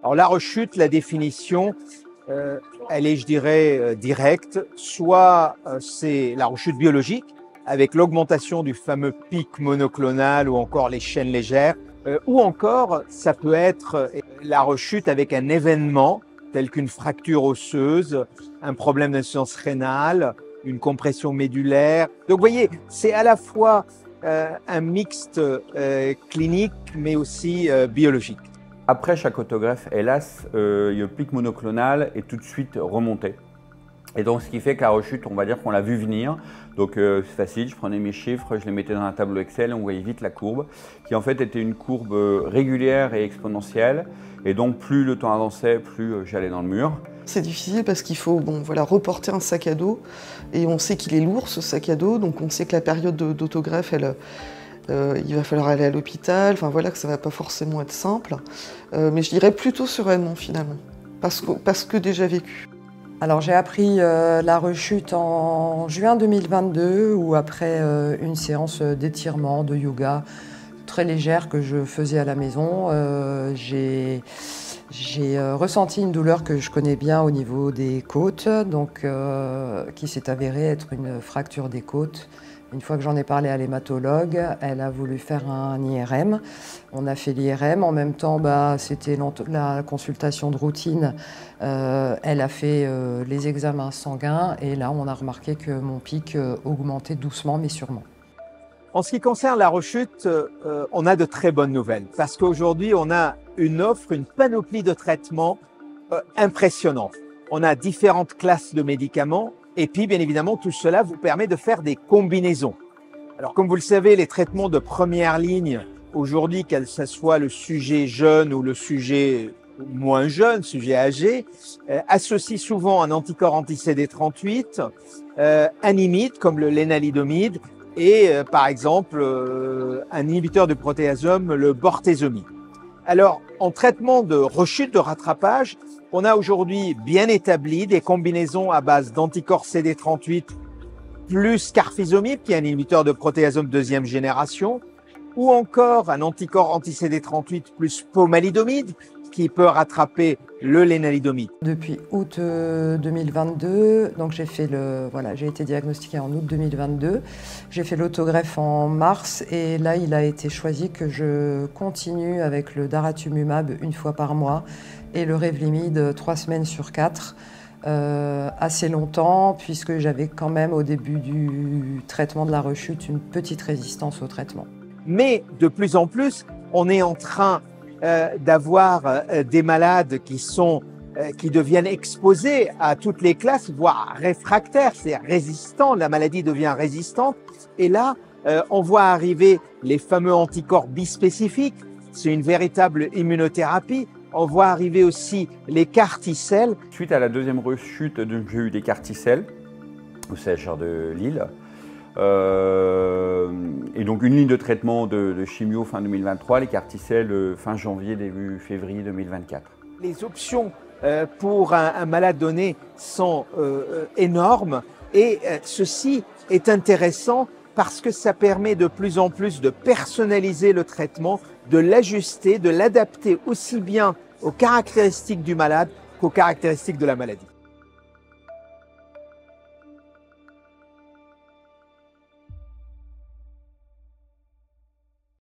Alors la rechute, la définition, elle est, je dirais, directe. Soit c'est la rechute biologique, avec l'augmentation du fameux pic monoclonal ou encore les chaînes légères, ou encore ça peut être la rechute avec un événement tel qu'une fracture osseuse, un problème d'insuffisance rénale, une compression médulaire. Donc vous voyez, c'est à la fois un mixte clinique mais aussi biologique. Après chaque autogreffe, hélas, le pic monoclonal est tout de suite remonté. Et donc, ce qui fait que la rechute, on va dire qu'on l'a vu venir. Donc, c'est facile, je prenais mes chiffres, je les mettais dans un tableau Excel et on voyait vite la courbe, qui en fait était une courbe régulière et exponentielle. Et donc, plus le temps avançait, plus j'allais dans le mur. C'est difficile parce qu'il faut reporter un sac à dos. Et on sait qu'il est lourd, ce sac à dos. Donc, on sait que la période d'autogreffe, il va falloir aller à l'hôpital. Enfin, voilà, que ça ne va pas forcément être simple. Mais je dirais plutôt sereinement, finalement. Parce que déjà vécu. Alors j'ai appris la rechute en juin 2022 où après une séance d'étirement, de yoga très légère que je faisais à la maison, j'ai ressenti une douleur que je connais bien au niveau des côtes, donc qui s'est avérée être une fracture des côtes. Une fois que j'en ai parlé à l'hématologue, elle a voulu faire un IRM. On a fait l'IRM. En même temps, c'était la consultation de routine. Elle a fait les examens sanguins. Et là, on a remarqué que mon pic augmentait doucement, mais sûrement. En ce qui concerne la rechute, on a de très bonnes nouvelles. Parce qu'aujourd'hui, on a une offre, une panoplie de traitements impressionnante. On a différentes classes de médicaments. Et puis, bien évidemment, tout cela vous permet de faire des combinaisons. Alors, comme vous le savez, les traitements de première ligne, aujourd'hui, que ce soit le sujet jeune ou le sujet moins jeune, sujet âgé, associent souvent un anticorps anti-CD38, un IMID comme le lénalidomide et, par exemple, un inhibiteur du protéasome, le bortezomib. Alors, en traitement de rechute, de rattrapage, on a aujourd'hui bien établi des combinaisons à base d'anticorps CD38 plus carfilzomib, qui est un inhibiteur de protéasome deuxième génération, ou encore un anticorps anti-CD38 plus pomalidomide, qui peut rattraper le lénalidomide. Depuis août 2022, donc j'ai été diagnostiquée en août 2022. J'ai fait l'autogreffe en mars et là, il a été choisi que je continue avec le daratumumab une fois par mois et le Revlimid 3 semaines sur 4. Assez longtemps, puisque j'avais quand même au début du traitement de la rechute une petite résistance au traitement. Mais de plus en plus, on est en train d'avoir des malades qui deviennent exposés à toutes les classes, voire réfractaires, c'est-à-dire résistants, la maladie devient résistante. Et là, on voit arriver les fameux anticorps bispécifiques, c'est une véritable immunothérapie. On voit arriver aussi les CAR-T-cells. Suite à la deuxième rechute, j'ai eu des CAR-T-cells au CHR de Lille. Et donc une ligne de traitement de chimio fin 2023, les CAR-T-cells fin janvier, début février 2024. Les options pour un malade donné sont énormes et ceci est intéressant parce que ça permet de plus en plus de personnaliser le traitement, de l'ajuster, de l'adapter aussi bien aux caractéristiques du malade qu'aux caractéristiques de la maladie.